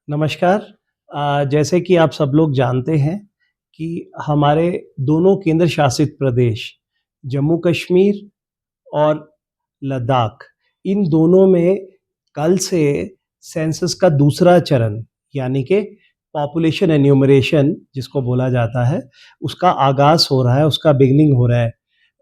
नमस्कार। जैसे कि आप सब लोग जानते हैं कि हमारे दोनों केंद्र शासित प्रदेश जम्मू कश्मीर और लद्दाख, इन दोनों में कल से सेंसस का दूसरा चरण यानी कि पॉपुलेशन एन्यूमरेशन जिसको बोला जाता है, उसका आगाज़ हो रहा है, उसका बिगिनिंग हो रहा है।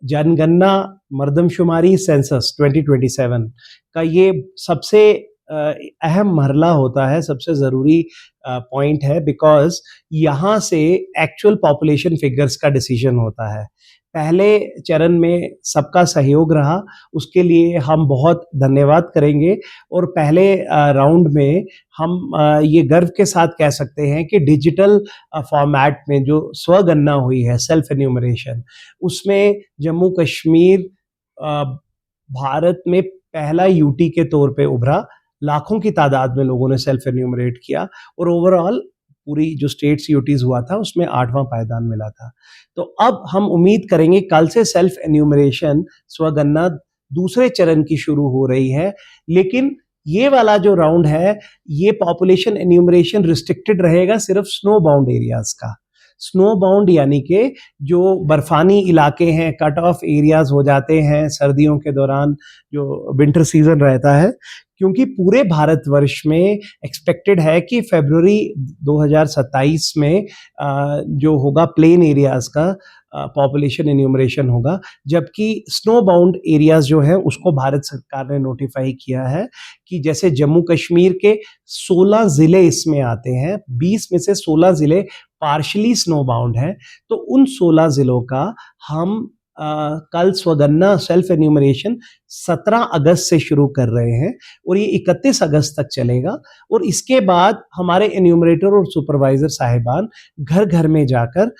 जनगणना मर्दमशुमारी सेंसस 2027 का ये सबसे अ, अहम मरहला होता है, सबसे ज़रूरी पॉइंट है बिकॉज़ यहाँ से एक्चुअल पॉपुलेशन फिगर्स का डिसीजन होता है। पहले चरण में सबका सहयोग रहा, उसके लिए हम बहुत धन्यवाद करेंगे और पहले राउंड में हम ये गर्व के साथ कह सकते हैं कि डिजिटल फॉर्मेट में जो स्वगणना हुई है, सेल्फ एन्यूमरेशन, उसमें जम्मू कश्मीर अ, भारत में पहला यूटी के तौर पे उभरा। लाखों की तादाद में लोगों ने सेल्फ एन्यूमरेट किया और ओवरऑल पूरी जो स्टेट्स यूटीज़ हुआ था उसमें 8वां पायदान मिला था। तो अब हम उम्मीद करेंगे कल से सेल्फ एन्यूमरेशन स्वगणना दूसरे चरण की शुरू हो रही है, लेकिन ये वाला जो राउंड है, ये पॉपुलेशन एन्यूमरेशन रिस्ट्रिक्टेड रहेगा सिर्फ स्नो बाउंड एरियाज़ का। स्नो बाउंड यानी कि जो बर्फानी इलाके हैं, कट ऑफ एरियाज़ हो जाते हैं सर्दियों के दौरान जो विंटर सीज़न रहता है, क्योंकि पूरे भारतवर्ष में एक्सपेक्टेड है कि फरवरी 2027 में जो होगा प्लेन एरियाज़ का पॉपुलेशन एन्यूमरेशन होगा, जबकि स्नो बाउंड एरियाज़ जो हैं उसको भारत सरकार ने नोटिफाई किया है कि जैसे जम्मू कश्मीर के 16 ज़िले इसमें आते हैं, 20 में से 16 ज़िले पार्शली स्नो बाउंड हैं, तो उन 16 ज़िलों का हम कल स्वगणना सेल्फ एन्यूमरेशन 17 अगस्त से शुरू कर रहे हैं और ये 31 अगस्त तक चलेगा और इसके बाद हमारे एन्यूमरेटर और सुपरवाइजर साहिबान घर घर में जाकर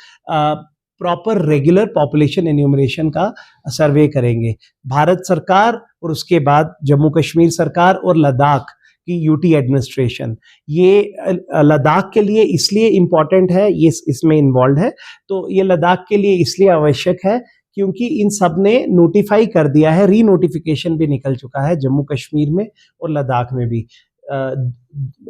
प्रॉपर रेगुलर पॉपुलेशन एन्यूमरेशन का सर्वे करेंगे। भारत सरकार और उसके बाद जम्मू कश्मीर सरकार और लद्दाख की यूटी एडमिनिस्ट्रेशन, ये लद्दाख के लिए इसलिए इम्पॉर्टेंट है, ये इसमें इन्वॉल्व है, तो ये लद्दाख के लिए इसलिए आवश्यक है क्योंकि इन सब ने नोटिफाई कर दिया है, री नोटिफिकेशन भी निकल चुका है जम्मू कश्मीर में और लद्दाख में भी।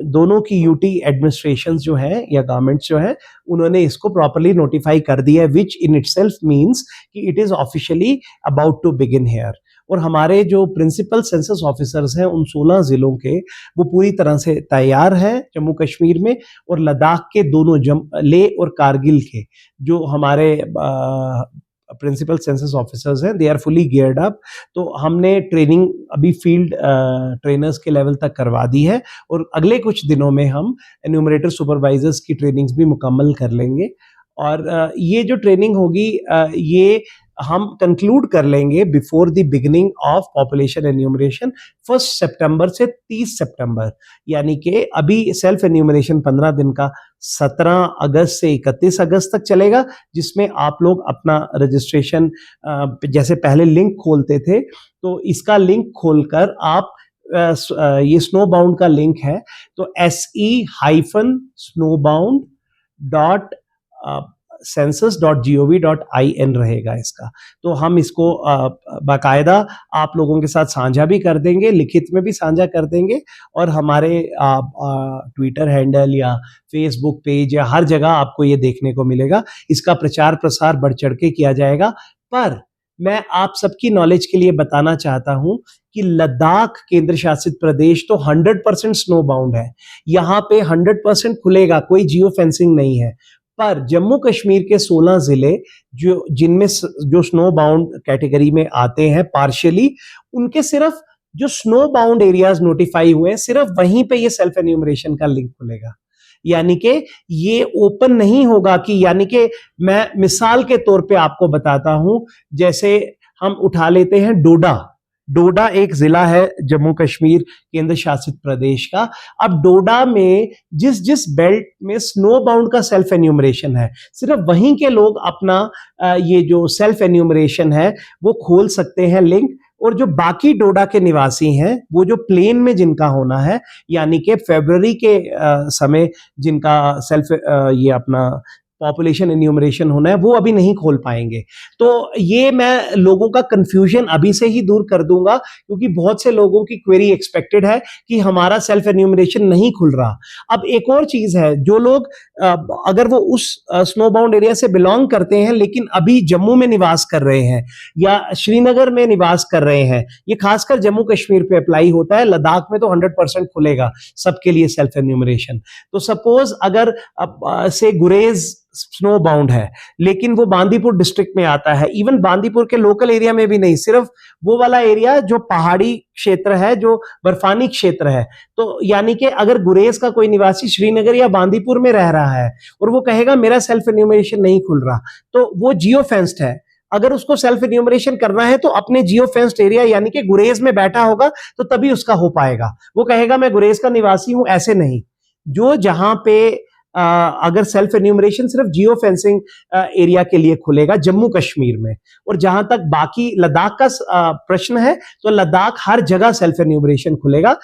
दोनों की यूटी एडमिनिस्ट्रेशंस जो है या गवर्नमेंट्स जो है, उन्होंने इसको प्रॉपर्ली नोटिफाई कर दिया है, विच इन इटसेल्फ मीन्स कि it is officially about to begin here. और हमारे जो प्रिंसिपल सेंसस ऑफिसर्स हैं उन 16 जिलों के, वो पूरी तरह से तैयार हैं जम्मू कश्मीर में, और लद्दाख के दोनों लेह और कारगिल के जो हमारे प्रिंसिपल सेंसस ऑफिसर्स हैं, they are fully geared up. तो हमने ट्रेनिंग अभी फील्ड ट्रेनर्स के लेवल तक करवा दी है और अगले कुछ दिनों में हम एन्यूमरेटर सुपरवाइजर्स की ट्रेनिंग्स भी मुकम्मल कर लेंगे। और ये जो ट्रेनिंग होगी ये हम कंक्लूड कर लेंगे before the beginning of population enumeration 1 सितंबर से 30 सितंबर, यानी कि अभी सेल्फ एन्यूमरेशन 15 दिन का 17 अगस्त से 31 अगस्त तक चलेगा, जिसमें आप लोग अपना रजिस्ट्रेशन जैसे पहले लिंक खोलते थे, तो इसका लिंक खोलकर आप ये स्नो बाउंड का लिंक है, तो se-snowbound.census.gov.in रहेगा इसका। तो हम इसको बाकायदा आप लोगों के साथ साझा भी कर देंगे, लिखित में भी साझा कर देंगे, और हमारे ट्विटर हैंडल या फेसबुक पेज या हर जगह आपको ये देखने को मिलेगा। इसका प्रचार प्रसार बढ़ चढ़ के किया जाएगा। पर मैं आप सबकी नॉलेज के लिए बताना चाहता हूं कि लद्दाख केंद्र शासित प्रदेश तो 100% स्नो बाउंड है, यहाँ पे 100% खुलेगा, कोई जियो फेंसिंग नहीं है। पर जम्मू कश्मीर के 16 जिले जो जिनमें जो स्नो बाउंड कैटेगरी में आते हैं पार्शियली, उनके सिर्फ जो स्नो बाउंड एरियाज नोटिफाई हुए हैं, सिर्फ वहीं पे ये सेल्फ एन्यूमरेशन का लिंक खुलेगा। यानी कि ये ओपन नहीं होगा कि, यानी कि मैं मिसाल के तौर पे आपको बताता हूं, जैसे हम उठा लेते हैं डोडा। डोडा एक जिला है जम्मू कश्मीर केंद्र शासित प्रदेश का। अब डोडा में जिस जिस बेल्ट में स्नो बाउंड का सेल्फ एन्यूमरेशन है, सिर्फ वहीं के लोग अपना ये जो सेल्फ एन्यूमरेशन है वो खोल सकते हैं लिंक, और जो बाकी डोडा के निवासी हैं, वो जो प्लेन में जिनका होना है, यानी कि फरवरी के समय जिनका सेल्फ ये अपना पॉपुलेशन एन्यूमरेशन होना है, वो अभी नहीं खोल पाएंगे। तो ये मैं लोगों का कंफ्यूजन अभी से ही दूर कर दूंगा, क्योंकि बहुत से लोगों की क्वेरी एक्सपेक्टेड है कि हमारा सेल्फ एन्यूमरेशन नहीं खुल रहा। अब एक और चीज है, जो लोग अगर वो उस स्नो बाउंड एरिया से बिलोंग करते हैं लेकिन अभी जम्मू में निवास कर रहे हैं या श्रीनगर में निवास कर रहे हैं, ये खासकर जम्मू कश्मीर पे अप्लाई होता है, लद्दाख में तो 100% खुलेगा सबके लिए सेल्फ एन्यूमरेशन। तो सपोज अगर से गुरेज स्नो बाउंड है लेकिन वो बांदीपुर डिस्ट्रिक्ट में आता है, इवन बांदीपुर के लोकल एरिया में भी नहीं, सिर्फ वो वाला एरिया जो पहाड़ी क्षेत्र है, जो बर्फानी क्षेत्र है, तो यानी कि अगर गुरेज का कोई निवासी श्रीनगर या बांदीपुर में रह रहा है और वो कहेगा मेरा सेल्फ एन्यूमरेशन नहीं खुल रहा, तो वो जियो फेंस्ड है। अगर उसको सेल्फ एन्यूमरेशन करना है तो अपने जियो फेंस्ड एरिया यानी कि गुरेज में बैठा होगा तो तभी उसका हो पाएगा। वो कहेगा मैं गुरेज का निवासी हूं, ऐसे नहीं। जो जहां पे अगर सेल्फ एन्यूमरेशन सिर्फ जियो फेंसिंग एरिया के लिए खुलेगा जम्मू कश्मीर में, और जहां तक बाकी लद्दाख का प्रश्न है तो लद्दाख हर जगह सेल्फ एन्यूमरेशन खुलेगा।